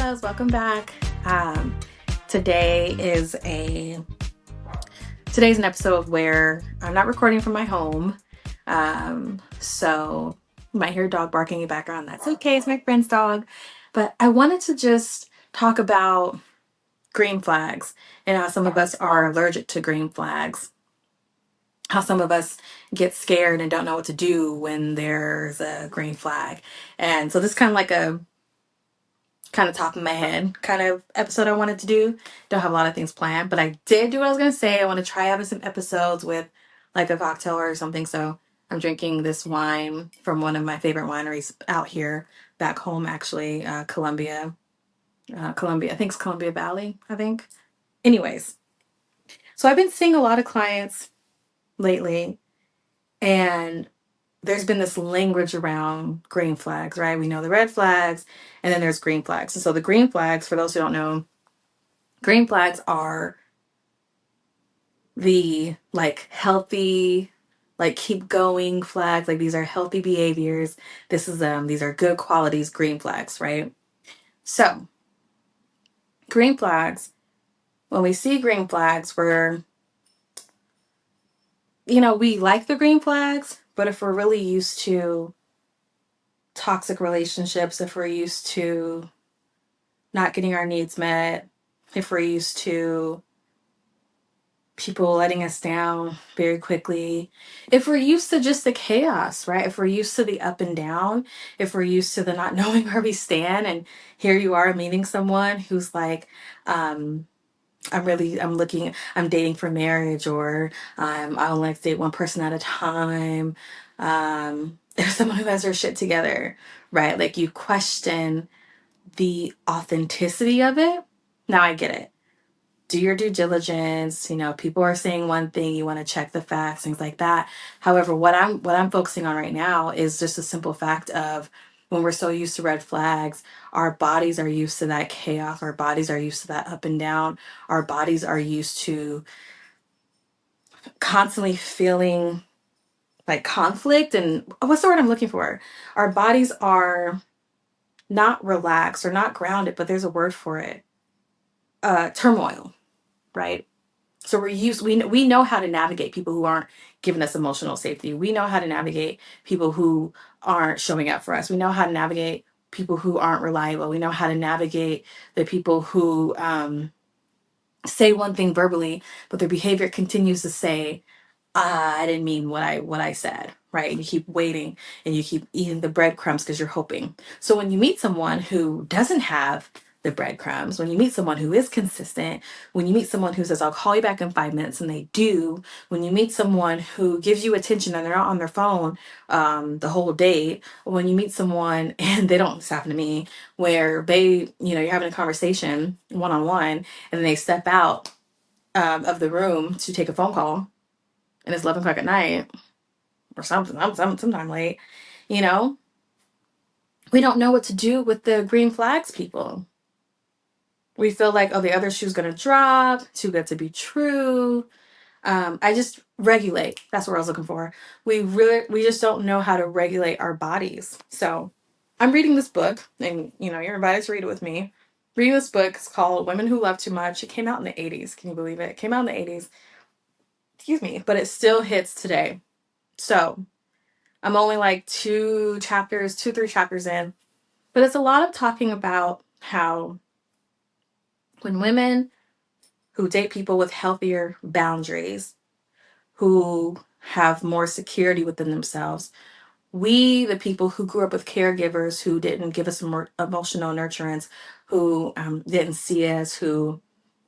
loves, welcome back. Today is today's an episode where I'm not recording from my home. So you might hear a dog barking in the background. That's okay, it's my friend's dog. But I wanted to just talk about green flags and how some of us are allergic to green flags. How some of us get scared and don't know what to do when there's a green flag. And so this is kind of like a top of my head kind of episode I wanted to do. Don't have a lot of things planned, but I did do what I was going to say. I want to try having some episodes with like a cocktail or something. So I'm drinking this wine from one of my favorite wineries out here back home, actually, Columbia. I think it's Columbia Valley, I think. Anyways, so I've been seeing a lot of clients lately, and there's been this language around green flags, right? We know the red flags, and then there's green flags. And so the green flags, for those who don't know, green flags are the like healthy, like keep going flags. Like these are healthy behaviors. These are good qualities, green flags, right? So green flags, when we see green flags, we like the green flags, but if we're really used to toxic relationships, if we're used to not getting our needs met, if we're used to people letting us down very quickly, if we're used to just the chaos, right? If we're used to the up and down, if we're used to the not knowing where we stand, and here you are meeting someone who's like, I'm dating for marriage, or I only like to date one person at a time. There's someone who has their shit together, right? Like you question the authenticity of it. Now I get it. Do your due diligence. People are saying one thing, you want to check the facts, things like that. However, what I'm focusing on right now is just a simple fact of when we're so used to red flags, our bodies are used to that chaos, our bodies are used to that up and down, our bodies are used to constantly feeling like conflict. And what's the word I'm looking for? Our bodies are not relaxed or not grounded, but there's a word for it. Turmoil, right? So we know how to navigate people who aren't giving us emotional safety. We know how to navigate people who aren't showing up for us. We know how to navigate people who aren't reliable. We know how to navigate the people who say one thing verbally, but their behavior continues to say, I didn't mean what I said, right? And you keep waiting and you keep eating the breadcrumbs because you're hoping. So when you meet someone who doesn't have the breadcrumbs, when you meet someone who is consistent, when you meet someone who says, I'll call you back in 5 minutes, and they do, when you meet someone who gives you attention and they're not on their phone the whole day, when you meet someone, and they don't, this happened to me, where you're having a conversation one-on-one, and they step out of the room to take a phone call, and it's 11 o'clock at night or something, sometime late, you know, we don't know what to do with the green flags people. We feel like, oh, the other shoe's going to drop, too good to be true. I just regulate. That's what I was looking for. We just don't know how to regulate our bodies. So I'm reading this book, and, you're invited to read it with me. Reading this book. It's called Women Who Love Too Much. It came out in the 80s. Can you believe it? It came out in the 80s. Excuse me. But it still hits today. So I'm only like 3 chapters in, but it's a lot of talking about how when women who date people with healthier boundaries, who have more security within themselves, we, the people who grew up with caregivers who didn't give us more emotional nurturance, who didn't see us, who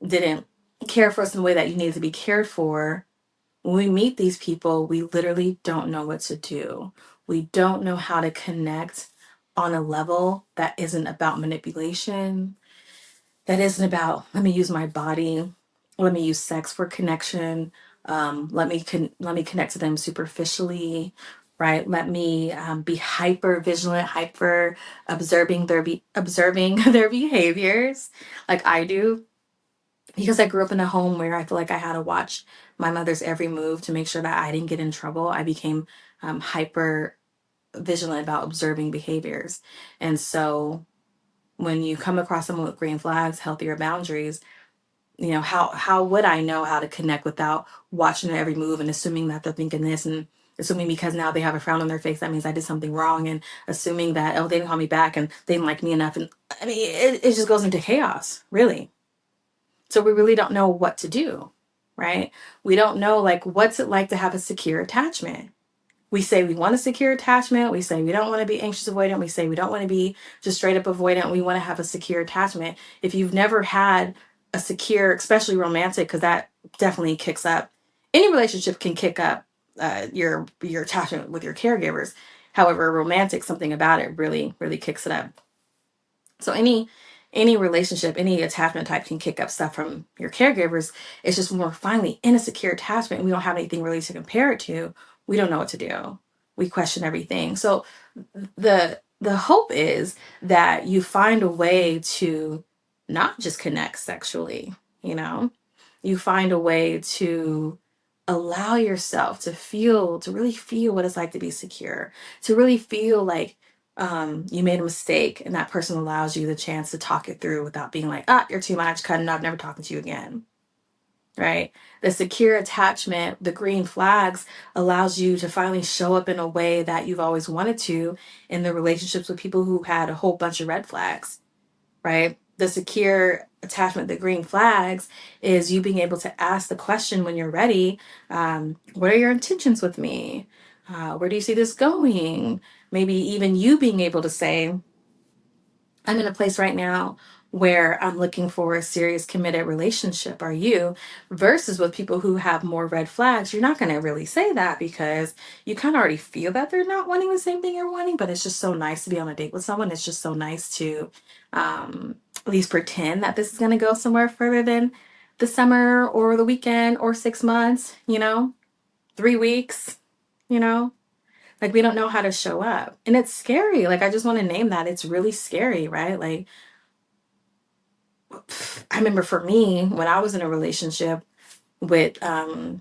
didn't care for us in the way that you needed to be cared for, when we meet these people, we literally don't know what to do. We don't know how to connect on a level that isn't about manipulation, that isn't about, let me use my body, let me use sex for connection, let me connect to them superficially, right? Let me be hyper vigilant, hyper observing observing their behaviors like I do, because I grew up in a home where I feel like I had to watch my mother's every move to make sure that I didn't get in trouble. I became hyper vigilant about observing behaviors. And so when you come across someone with green flags, healthier boundaries, you know, how would I know how to connect without watching their every move and assuming that they're thinking this, and assuming because now they have a frown on their face that means I did something wrong, and assuming that, oh, they didn't call me back and they didn't like me enough. And I mean, it just goes into chaos, really. So we really don't know what to do, right? We don't know, like, what's it like to have a secure attachment. We say we want a secure attachment. We say we don't want to be anxious avoidant. We say we don't want to be just straight up avoidant. We want to have a secure attachment. If you've never had a secure, especially romantic, because that definitely kicks up. Any relationship can kick up your attachment with your caregivers. However, romantic, something about it really, really kicks it up. So any relationship, any attachment type can kick up stuff from your caregivers. It's just when we're finally in a secure attachment and we don't have anything really to compare it to, we don't know what to do. We question everything. So the hope is that you find a way to not just connect sexually, you know. You find a way to allow yourself to feel, to really feel what it's like to be secure, to really feel like you made a mistake and that person allows you the chance to talk it through without being like, ah, you're too much, cutting up, never talking to you again. Right? The secure attachment, the green flags, allows you to finally show up in a way that you've always wanted to in the relationships with people who had a whole bunch of red flags. Right? The secure attachment, the green flags, is you being able to ask the question when you're ready, what are your intentions with me? Where do you see this going? Maybe even you being able to say, I'm in a place right now where I'm looking for a serious committed relationship. Are you? Versus with people who have more red flags, you're not going to really say that because you kind of already feel that they're not wanting the same thing you're wanting. But it's just so nice to be on a date with someone. It's just so nice to at least pretend that this is going to go somewhere further than the summer or the weekend or 6 months, 3 weeks, you know? Like, we don't know how to show up. And it's scary. Like, I just want to name that. It's really scary, right? Like, I remember for me, when I was in a relationship with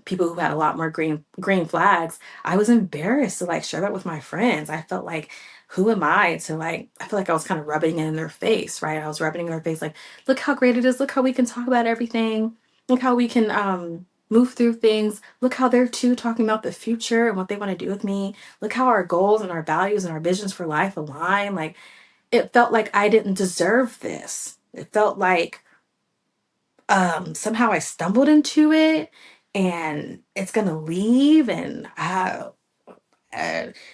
people who had a lot more green flags, I was embarrassed to like share that with my friends. I felt like, who am I to like, I feel like I was kind of rubbing it in their face, right? I was rubbing it in their face like, look how great it is. Look how we can talk about everything. Look how we can move through things. Look how they're too talking about the future and what they want to do with me. Look how our goals and our values and our visions for life align. Like, it felt like I didn't deserve this. It felt like somehow I stumbled into it and it's gonna leave, and I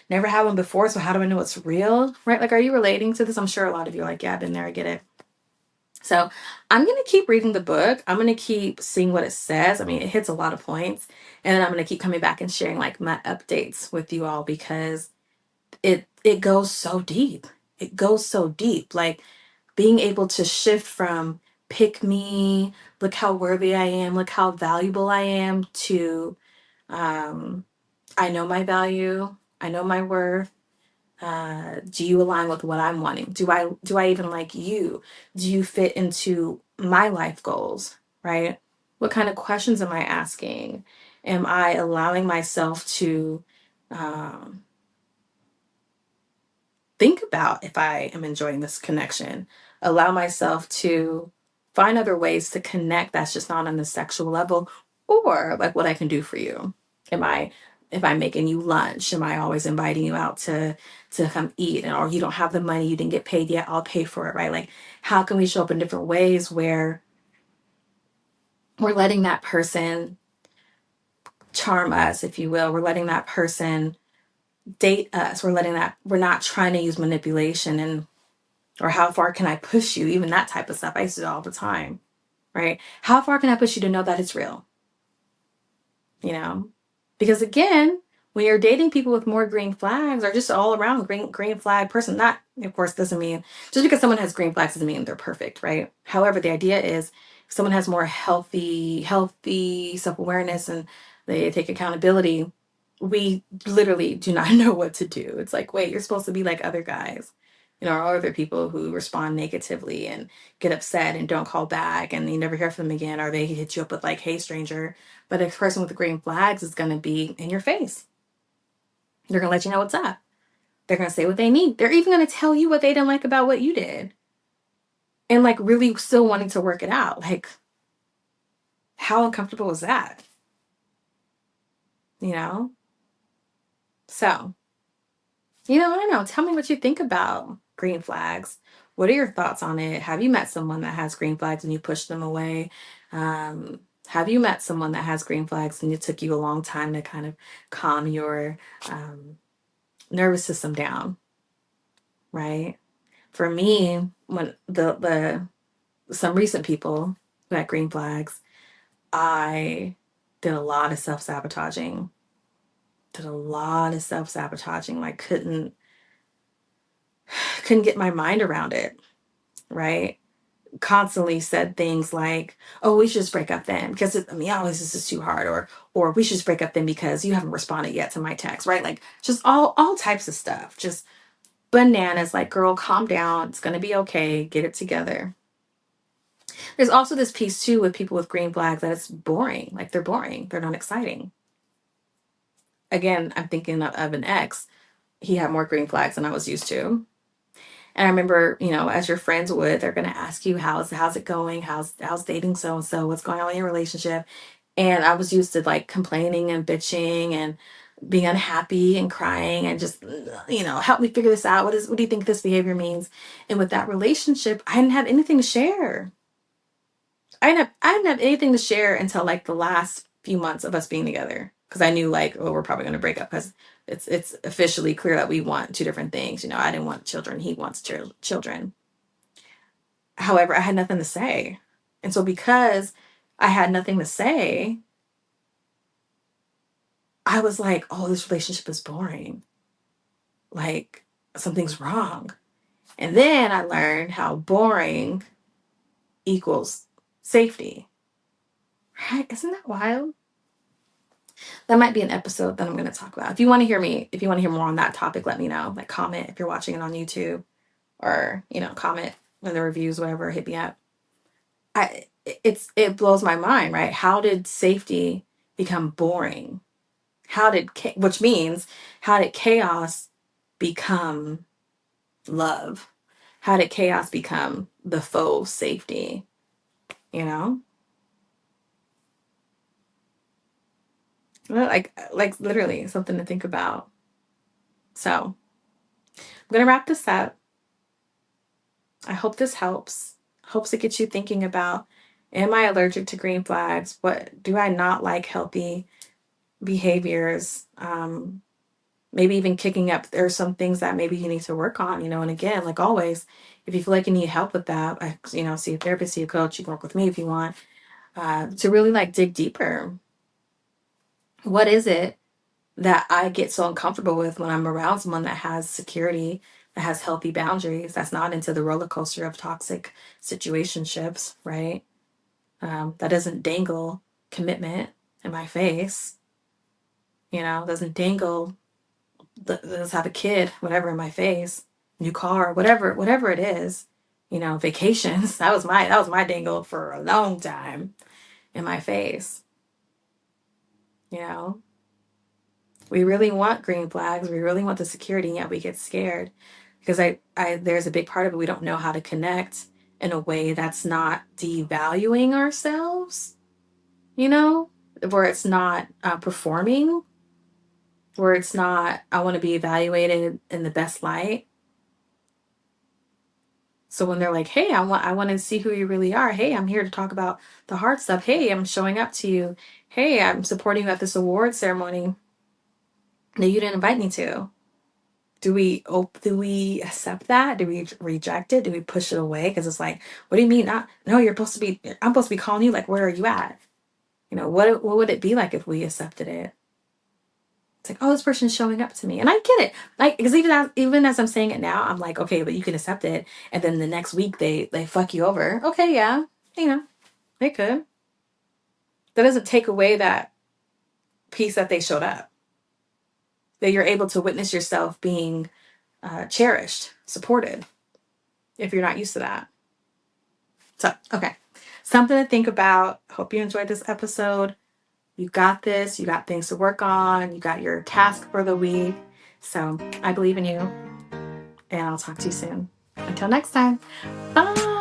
never had one before, so how do I know it's real? Right? Like, are you relating to this? I'm sure a lot of you are like, yeah, I've been there, I get it. So I'm gonna keep reading the book. I'm gonna keep seeing what it says. I mean, it hits a lot of points, and then I'm gonna keep coming back and sharing like my updates with you all because it goes so deep. It goes so deep. Like, being able to shift from pick me, look how worthy I am, look how valuable I am, to um, I know my value, I know my worth. Do you align with what I'm wanting? Do I even like you? Do you fit into my life goals? Right? What kind of questions am I asking? Am I allowing myself to um, think about if I am enjoying this connection, allow myself to find other ways to connect that's just not on the sexual level, or like what I can do for you. Am I if I'm making you lunch, am I always inviting you out to come eat, and or you don't have the money, you didn't get paid yet, I'll pay for it, right? Like, how can we show up in different ways where we're letting that person charm us, if you will. We're letting that person date us. We're not trying to use manipulation and or how far can I push you? Even that type of stuff. I used to do all the time, right? How far can I push you to know that it's real? You know? Because again, when you're dating people with more green flags or just all around green flag person, not of course doesn't mean just because someone has green flags doesn't mean they're perfect, right? However, the idea is if someone has more healthy self-awareness and they take accountability, we literally do not know what to do. It's like, wait, you're supposed to be like other guys, or other people who respond negatively and get upset and don't call back and you never hear from them again, or they hit you up with like, hey, stranger. But a person with the green flags is going to be in your face. They're going to let you know what's up. They're going to say what they need. They're even going to tell you what they didn't like about what you did. and like really still wanting to work it out. Like, how uncomfortable is that? You know? So, I don't know. Tell me what you think about green flags. What are your thoughts on it? Have you met someone that has green flags and you pushed them away? Have you met someone that has green flags and it took you a long time to kind of calm your um, nervous system down, right? For me, when the some recent people who had green flags, I did a lot of self-sabotaging. Did a lot of self-sabotaging. Like couldn't get my mind around it, right? Constantly said things like, "Oh, we should just break up then because always this is too hard," or "We should just break up then because you haven't responded yet to my text," right? Like just all types of stuff, just bananas. Like, girl, calm down. It's gonna be okay. Get it together. There's also this piece too with people with green flags that it's boring. Like they're boring. They're not exciting. Again, I'm thinking of an ex. He had more green flags than I was used to. And I remember, as your friends would, they're going to ask you, how's it going? How's dating so and so? What's going on in your relationship? And I was used to like complaining and bitching and being unhappy and crying and just, help me figure this out. What do you think this behavior means? And with that relationship, I didn't have anything to share. I didn't have anything to share until like the last few months of us being together. Because I knew like, oh, we're probably going to break up because it's officially clear that we want two different things. I didn't want children. He wants children. However, I had nothing to say. And so because I had nothing to say, I was like, oh, this relationship is boring. Like something's wrong. And then I learned how boring equals safety. Right? Isn't that wild? That might be an episode that I'm going to talk about. If you want to hear more on that topic, let me know. Like comment if you're watching it on YouTube or, comment in the reviews, whatever, hit me up. It blows my mind, right? How did safety become boring? Which means how did chaos become love? How did chaos become the faux safety? You know? Well, like literally something to think about. So I'm gonna wrap this up. I hope this helps. Hopes it gets you thinking about, am I allergic to green flags? What do I not like healthy behaviors? Maybe even kicking up. There are some things that maybe you need to work on, and again, like always, if you feel like you need help with that, see a therapist, see a coach, you can work with me if you want, to really like dig deeper. What is it that I get so uncomfortable with when I'm around someone that has security, that has healthy boundaries, that's not into the roller coaster of toxic situationships, right? That doesn't dangle commitment in my face, doesn't dangle, let's have a kid, whatever, in my face, new car, whatever it is, vacations. That was my dangle for a long time in my face, you know. We really want green flags. We really want the security, and yet we get scared because there's a big part of it. We don't know how to connect in a way that's not devaluing ourselves, where it's not performing, where it's not, I want to be evaluated in the best light. So when they're like, hey, I want to see who you really are. Hey, I'm here to talk about the hard stuff. Hey, I'm showing up to you. Hey, I'm supporting you at this award ceremony that you didn't invite me to. Do we accept that? Do we reject it? Do we push it away? Because it's like, what do you mean? No, I'm supposed to be calling you. Like, where are you at? What would it be like if we accepted it? It's like, oh, this person's showing up to me. And I get it. Like, because even as I'm saying it now, I'm like, okay, but you can accept it. And then the next week they fuck you over. Okay, yeah. They could. That doesn't take away that piece that they showed up. That you're able to witness yourself being cherished, supported, if you're not used to that. So, okay. Something to think about. Hope you enjoyed this episode. You got this. You got things to work on. You got your task for the week. So I believe in you. And I'll talk to you soon. Until next time. Bye.